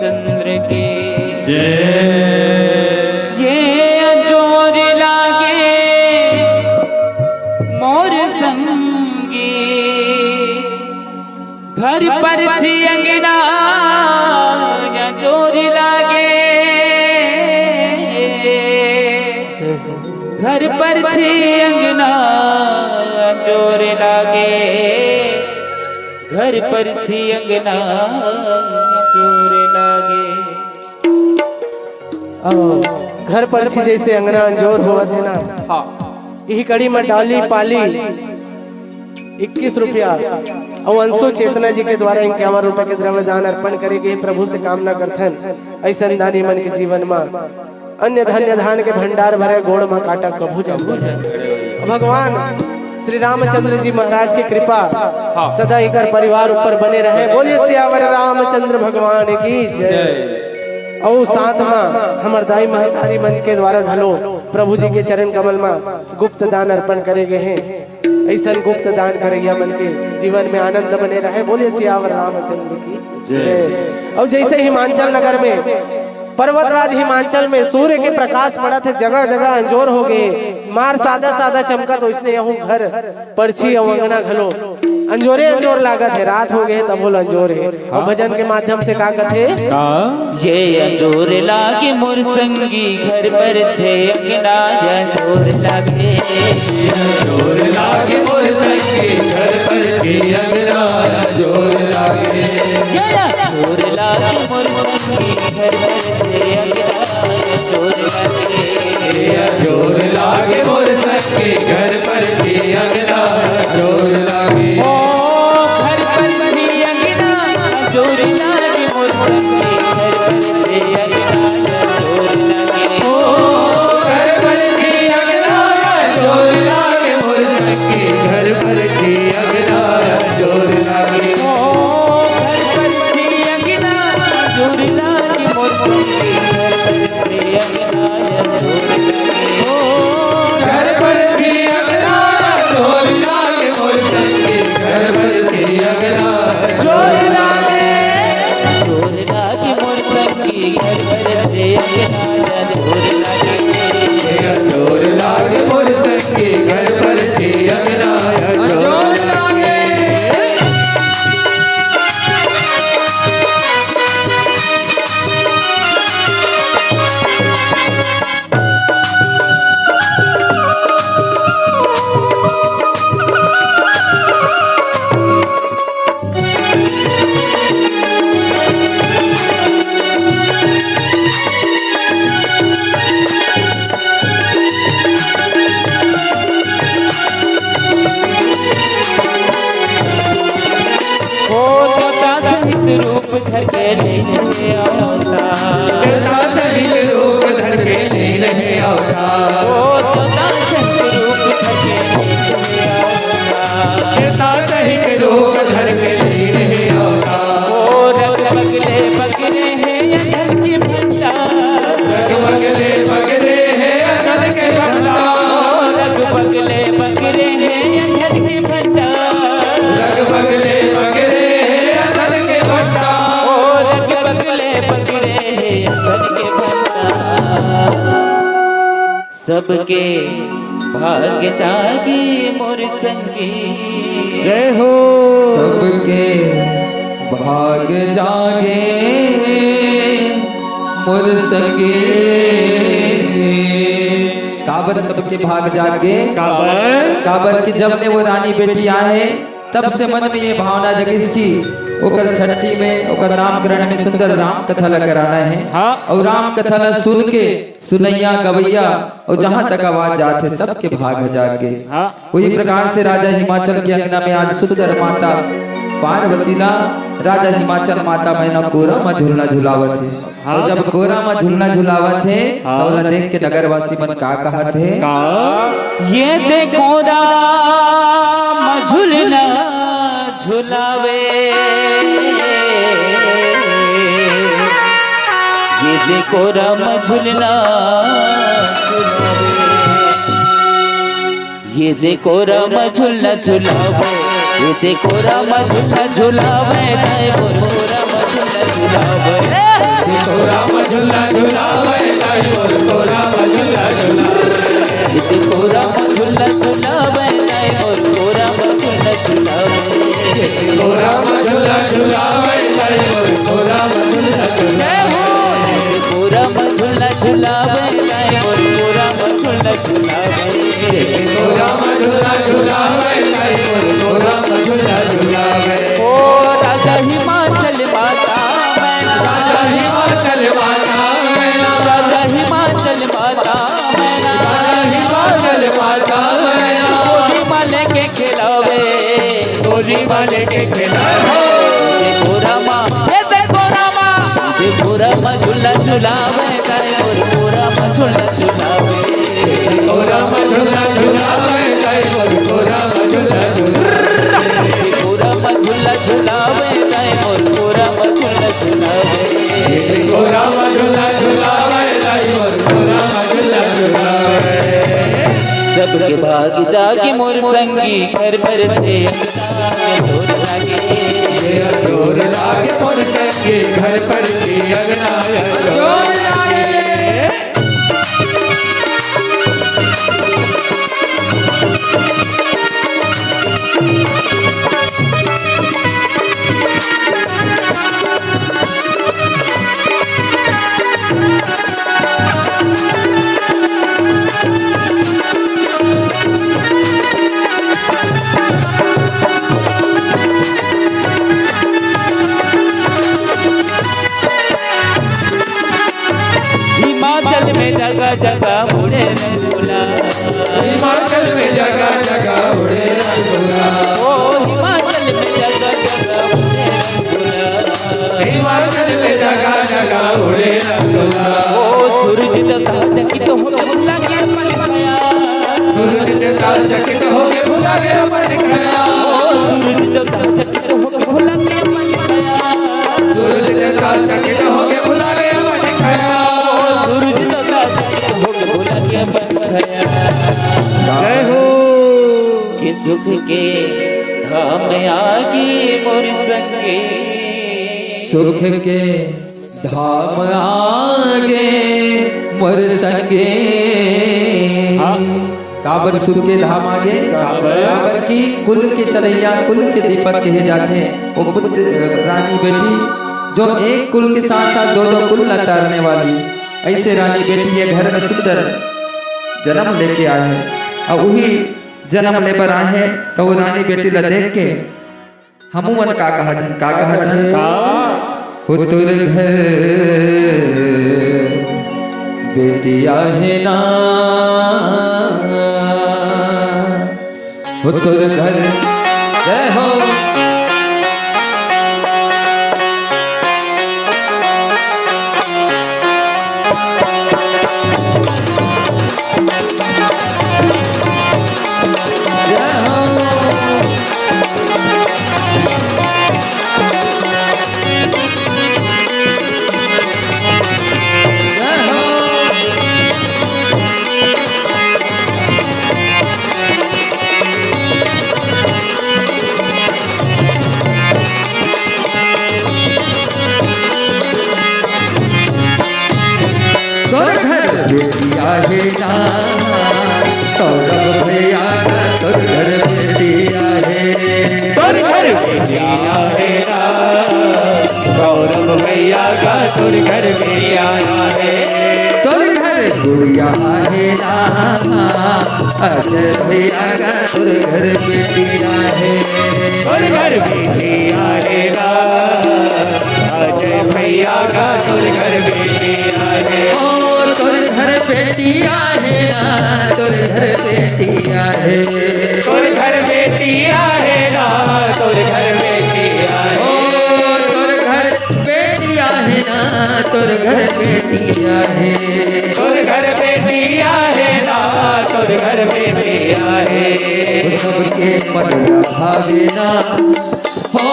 रामचंद्र की जय। ये जोर लागे मोर संगी घर पर छी अंगना या जोर लागे घर पर छी अंगना जोर लागे घर पर छी अंगना जोर लागे। घर पर छी जैसे अंगना अंजोर होवत है ना। यही कड़ी में डाली पाली 21 रुपया और अंशु चेतना जी के द्वारा 51 रुपए के द्रव्य दान अर्पण करेंगे। प्रभु से कामना करथन ऐसा दानी मन के जीवन में अन्य धन्य धान के भंडार भरे गोड़ में काटा कभू जम्बू जाए। भगवान श्री रामचंद्र जी महाराज की कृपा सदा इकर परिवार ऊपर बने रहे। बोलिए सियावर रामचंद्र भगवान की जय। और साथ में हमार दाई महतारी मन के द्वारा घलो प्रभु जी के चरण कमल में गुप्त दान अर्पण करे गए हैं। ऐसा गुप्त दान करेगा मन के जीवन में आनंद बने रहे। बोलिए सियावर रामचंद्र की जय। और जैसे हिमाचल नगर में पर्वतराज हिमाचल में सूर्य के प्रकाश पड़ा थे, जगह जगह अंजोर हो गए। मार सादा सादा चमका तो इसने यहूं घर परछी और अंगना घलो अंजोरे अंजोर लागत है। रात हो गए तब बोल अंजोर है। और भजन के माध्यम से का कथे ये अंजोर लागे मोर संगी घर पर छे अंगना अंजोर लागे अंजोर लागे मोर संगी घर पर छे अंगना अंजोर लागे। अंजोर लागे मोर संगी घर पर छे अंगना अंजोर लागे। अंजोर लागे मोर संगी घर पर छे अंगना अंजोर लागे। घर पर छी अंगना अंजोर लागे मोर संगी घर पर छी अंगना अंजोर लागे। घर पर छे अंगना अंजोर लागे मोर संगी घर पर छे अंगना अंजोर लागे। घर पर छी अंगना अंजोर लागे मोर संगी घर पर छी अंगना अंजोर लागे। घर पर छे अंगना अंजोर लागे मोर संगी घर पर छे अंगना अंजोर लागे। अंजोर लागे मोर संगी घर पर छी अंगना अंजोर लागे। अंजोर लागे मोर संगी घर पर छे अंगना अंजोर लागे। रूप धर के ले आवता सहित रूप धर के ले आवता। सहित रूप धर के ले आवता सहित रूप धर के ले आवता। रग बगले बगरे हैं अनल के भंडार। रग बगले बगरे हैं अनल के भंडार। रग बगले बगरे हैं अनल के भंडार। रग बगले बगरे हैं अनल के भंडार। रग बगले बगरे हैं अनल के भंडार। सबके भाग्य जागे मोर संगी जय हो। सबके भाग जागे मोर संगे। काबर सबके भाग जागे काबर की जब ने वो रानी बेटी आए तब से मन में ये भावना जगिस की ओकर छठी में ओकर नामकरण में सुंदर राम कथा ला कराना है। और राम कथा ला सुन के सुनैया गवैया और जहाँ तक आवाज जाते सबके भाग जागे। वही प्रकार से राजा हिमाचल के अंगना में आज सुंदर माता पार्वती ला राजा हिमाचल माता मैना कोरा में झूलना झुलावत है। और जब कोरा में झूलना झुलावत है तो देख के नगरवासी मन का कहत है ये देखो राम झूलना झुलावे। ये देखो राम झूलना झुलावे। ये देखो राम झूलना झुलावे। ये देखो राम झूलना झुलावे। राम झूलना झुलावे। वाले के खेला देखो रामा देखो रामा झूला झूलावे गाय मोर रामा झूला झूलावे देखो रामा झूला झूलावे गाय मोर रामा झूला झूलावे देखो रामा झूला झूलावे गाय मोर रामा झूला झूलावे देखो रामा झूला झूलावे गाय मोर रामा झूला झूलावे सबके भाग जागे मोर संगी घर पर थे ढोल लागे जोर लागे मोर संगे घर पर भी अगना जोर लागे हिमाचल में जगह जगह उड़े रंगोला हिमाचल में जगह जगह उड़े रंगोला ओ हिमाचल में जगह जगह उड़े रंगोला हिमाचल में जगह जगह उड़े रंगोला ओ सूरज चकित हो भुला के मन गया सूरज चकित हो के भुला गया मन गया ओ सूरज चकित हो के भुला के मन गया सूरज चकित हो के भुला गया मन गया सूरज चकित हो के भुला के मन गया जय हो कि सुख के धाम आगे मोर संगे सुख के धाम आगे मोर संगे काबर सुख के धाम आगे काबर की कुल के चरैया कुल के दीपक कहे जाते हैं वो पुत्र रानी बेटी जो एक कुल के साथ साथ दो दो कुल लतारने वाली ऐसे रानी बेटी ये घर में सुंदर जन्म लेके आए हैं और वही जन्म ले पर आए हैं तो वो रानी बेटी ला देख के हम मन का कहत हो तुर घर बेटिया है ना हो तुर घर जय हो बेटिया है ना सौरभ भैया का तोर घर बेटिया है तोर घर बेटिया है ना सौरभ भैया का तोर घर बेटिया है तोर घर गुड़िया है ना अजय भैया का तोर घर बेटिया है तोर घर बेटिया है ना अजय भैया का तोर घर बेटिया है तोर घर बेटिया है ना तोर घर बेटिया है तोर घर बेटिया है ना तोर घर बेटिया है तोर घर बेटिया है ना तोर घर बेटिया है तोर घर बेटिया है ना तोर घर बेटिया है सबके मन भावे ना हो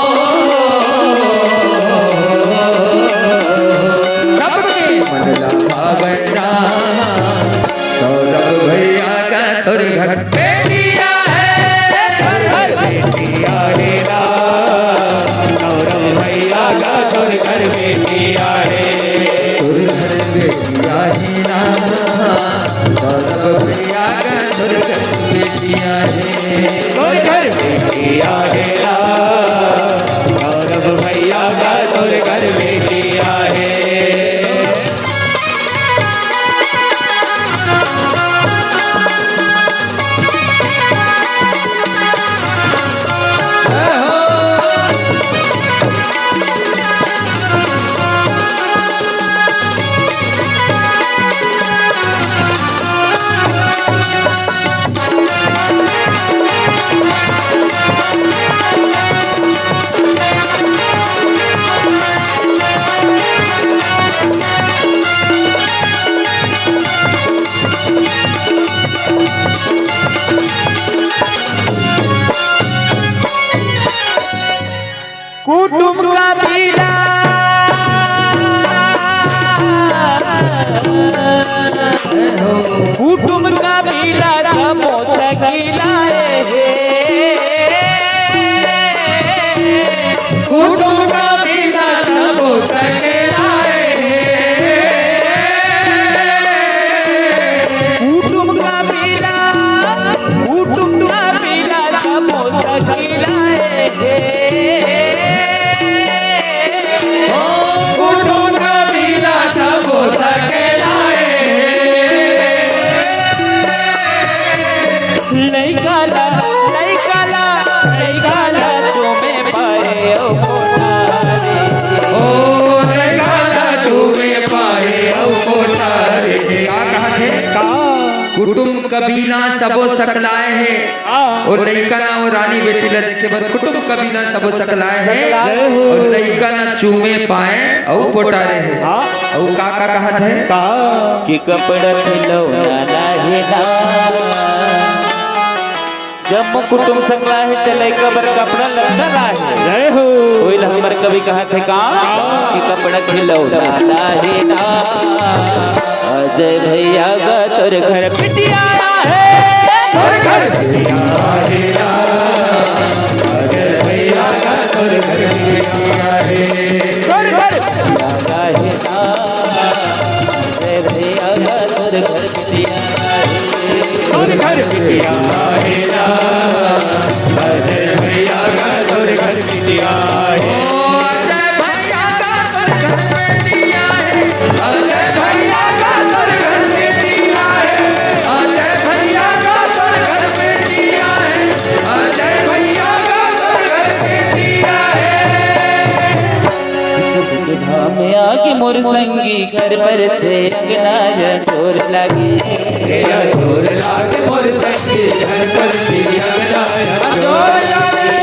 सबके मन भावना सौरभ भैया का तोर घर बेटिया है घर बेटिया है ना सौरभ भैया का तोर घर बेटिया है तोर घर बेटिया है ना सौरभ भैया का तोर घर बेटिया है तोर घर बेटिया है ना कबीला सबो सकलाए है और लइका ना वो रानी बेटी ला देखे बर कुटुंब कबीला सबो सकलाए है और लइका ना चूमे पाए और पोटारे है और का कहत है कि कपड़ा खिलौना लाहे ना जब कुटुंब सकला है ते लइका बर कपड़ा लत्ता लाहे जय हो ओइला हमर कवि कहा थे का कि कपड़ा खिलौना लाहे ना अजय भैया का तोर घर पिटिया है तोर घर पिटिया है अजय भैया का तोर घर पिटिया है तोर घर पिटिया है ना अजय भैया का तोर घर पिटिया है तोर घर पिटिया है ना अजय भैया का तोर घर पिटिया है अजय भैया का तोर घर पिटिया है अजय भैया का तोर घर पिटिया है अजय भैया का तोर घर पिटिया है अजय भैया का तोर घर पिटिया है सुख धाम आगे मोर संगी घर पर थे अगनाय जोर लागे जोर लागे मोर संगी घर पर थी अगनाय जोर लागे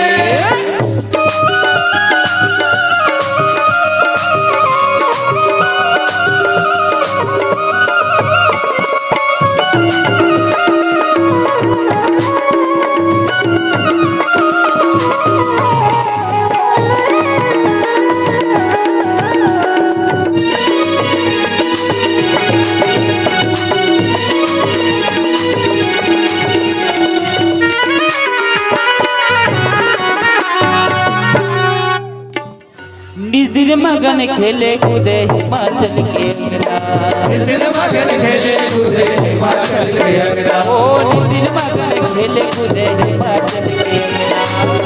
निज दिन मगन खेले कूदे हिमाचल के अंगना निज दिन मगन खेले कूदे हिमाचल के अंगना ओ निज दिन मगन खेले कूदे हिमाचल के अंगना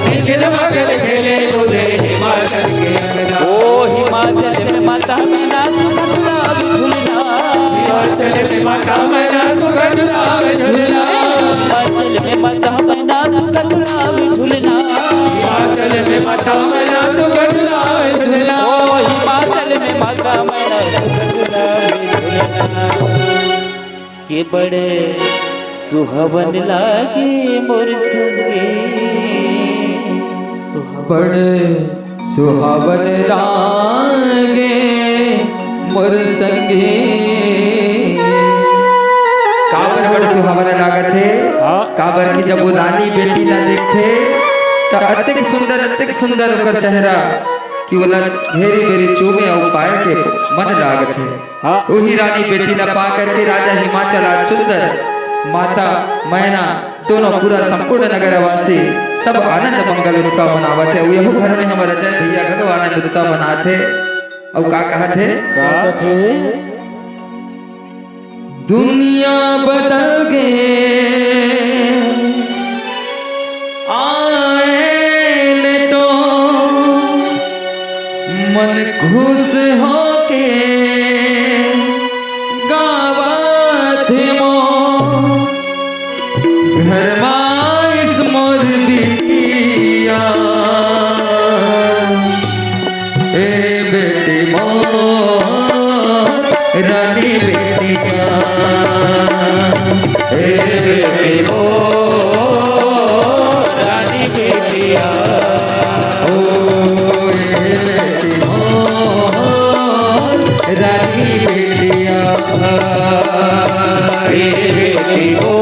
निज दिन मगन खेले कूदे हिमाचल के अंगना ओ हिमाचल में माता मैना झूलना झूलना हिमाचल में माता मैना झूलना झूलना हिमाचल में माता मैना झूलना झूलना हिमाचल में माता मैना झूलना झूलना ओ हिमाचल में माता मैना झूलना झूलना के बड़े सुहावन लागे मोर संगे बड़े सुहावन लागे मोर संगे काबर बड़ सुहावन लागत है काबर की जब वो रानी बेटी ना देखते तो अतिक सुंदर ओकर चेहरा कि वो घेरी बेरी चूमे और पाए के मन लागत है वही रानी बेटी ना पा करके राजा हिमाचल आज सुंदर माता मैना दोनों पूरा संपूर्ण नगरवासी सब आनंद मंगल उत्सव मनावत है यही घर में हमारे अजय भैया का आनंद उत्सव मनाते और का कहत है दुनिया बदल के आए तो मन खुश होके गावत मो घर माइस मोर बिटिया ए बेटी मोर रानी बेटिया ए बेटी मोर रानी बेटिया ओ ए बेटी मोर रानी बेटिया ए बेटी ओ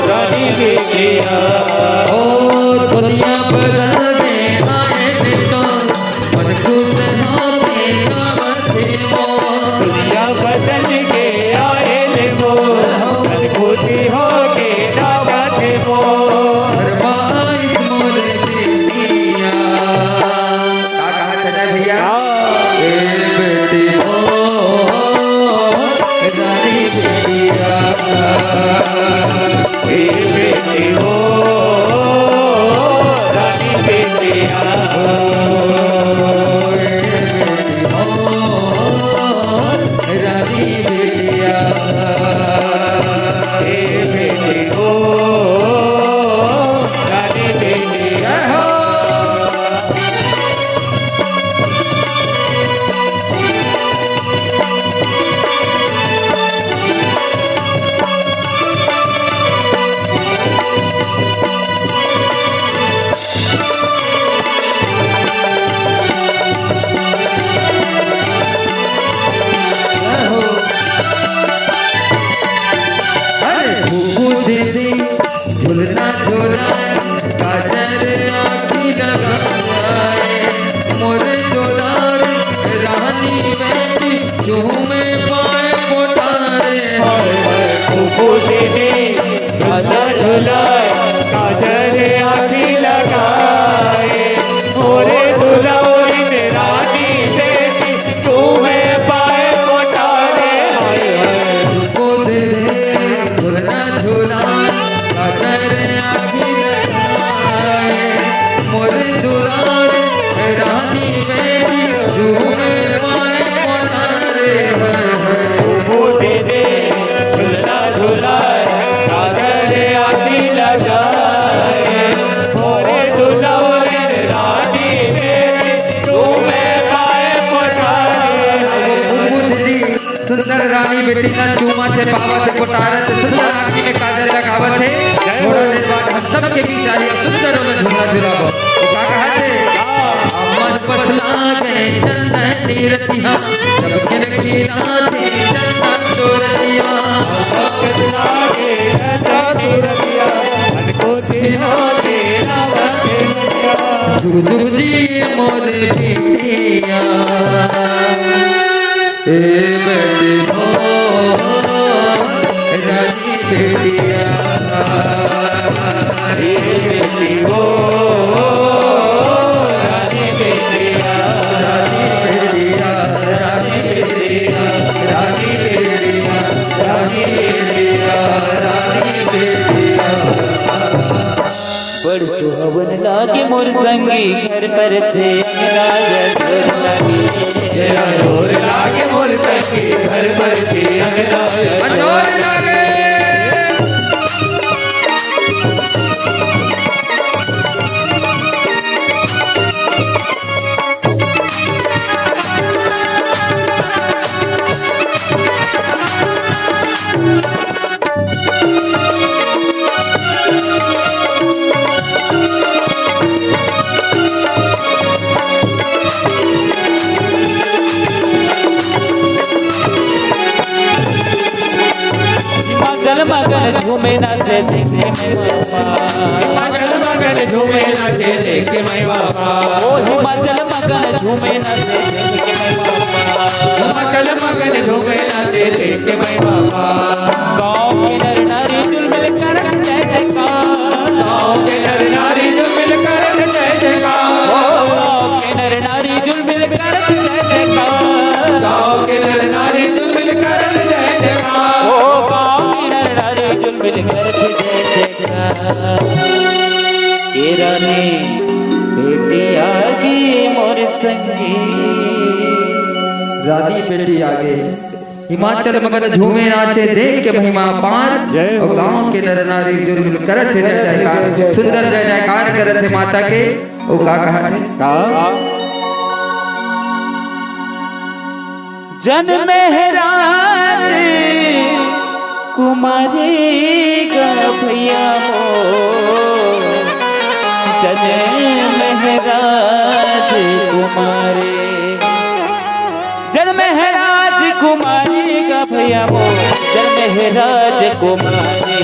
रानी बेटिया ओ दुनिया बदल के आए तो मन खुश होके गावत मो दुनिया बदल के आए ले वो मन खुशी हो के दावत वो फरमाइश मोर बेटिया का कहा था भैया ए बेटी हो रानी बेटिया ए बेटी हो रानी बेटिया रानी बेटिया ए बेटी हो रानी बेटिया पाए पधारे मोटे दे झूला झूलाए सागर आदि लगाए मोरे दुलारे रानी मेरी तुम्हें पाए पठारे सुंदर रानी बेटी ना चूमा से पावत कोटारत सुंदर आदमी में काजल लगावत है थोड़ा देर बाद हम सब के बीच आई सुंदर में झूला झूलाबो का कहते अमर पतला गए चंदन नीरतिया जब किन खिला थे चंदन डोरतिया पतला के चंदन नीरतिया मन को खिला थे जुग जुग जी मोर बेटिया ए बेटी हो रानी बेटिया बेटी हो रानी बेटिया रानी बेटिया रानी बेटिया रानी बेटिया रानी बेटिया रानी बेटिया बड़ सुहावन लागे मोर संगी घर पर थे जोर लागे मोर संगी घर पर थी जोर लागे मगन मगन झूमे नाचे देखे मगन मगन झूमे नाचे देखे मैं बाबा ओ हिमाचल मगन झूमे नाचे देखे मैं बाबा हिमाचल मगन झूमे नाचे देखे मैं बाबा गाँव के नर नारी जुल मिल कर जय जयकार गाँव के नर नारी जुल मिल कर जय जयकार गाँव के नर नारी जुल मिल कर जय जयकार गाँव के नर नारी जुल मिल कर जय जयकार ओ गाँव के नर नारी जुल मिल कर जय जयकार के रानी बेटी आगी मोर संगी रानी बेटी आगे हिमाचल मगन झूमे नाचे देख के महिमा पार और गांव के नर नारी जुर्म करत जय जयकार सुंदर जय जयकार करत माता के ओ का कहा थे जन मेहराज कुमारी का भैया हो जन मेहराज कुमारी जन मेहराज कुमारी का भैया हो जन मेहराज कुमारी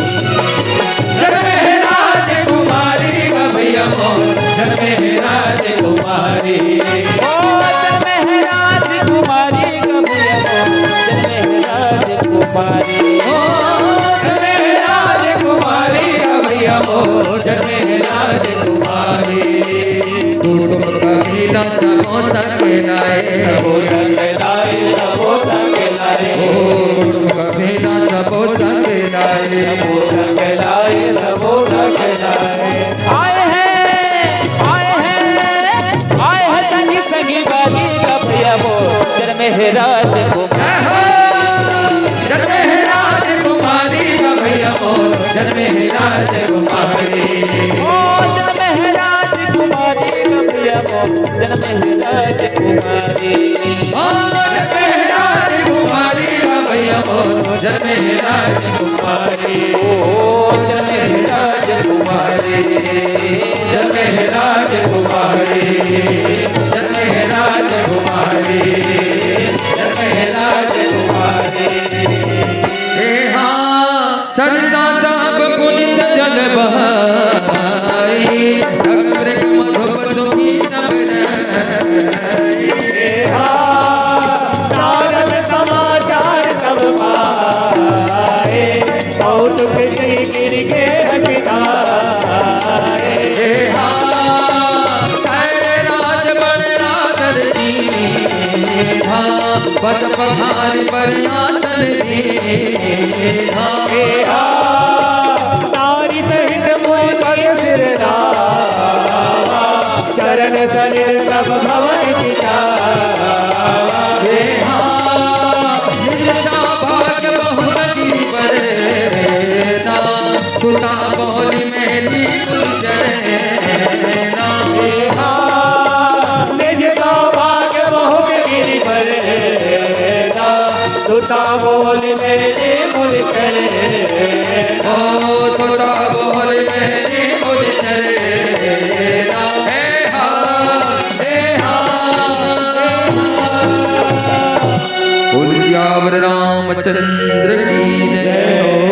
जन मेहराज कुमारी का भैया हो जन मेहराज कुमारी ओ जन मेहराज कुमारी का भैया हो जन मेहराज कुमारी ओ जन मेहराज कुमारी का भैया हो जन मेहराज कुमारी कुटुंब का मिला समोसा के लाए हो लाए सबोता के लाए कुटुंब का मिला समोसा के लाए लाए सबोता के लाए आए हैं संगी संगी बागी का भैया वो जन मेहराज जन मेहराज कुमारी का भैया हो जन मेहराज कुमारी ओ जन मेहराज कुमारी का भैया वो जन मेहराज कुमारी ओ जन मेहराज कुमारी का भैया हो जन मेहराज कुमारी ओ जन मेहराज कुमारी जन मेहराज कुमारी जन मेहराज कुमारी जन मेहराज कुमारी हे हाँ सरिता साहब पुनित जल बहाई अग्र मधुप सुखी नारद समाचार सब पाए बहुत गिर के हटाए हे हाँ राज बड़ आदर दी हाँ पद पधार पर आसन दी हाँ नारी सहित मोर सिर चरण सलिल सब भवन की तोता बोल मेरे बोल करे ओ तोता बोल मेरे बोल करे बोल सियावर रामचंद्र की जय हो।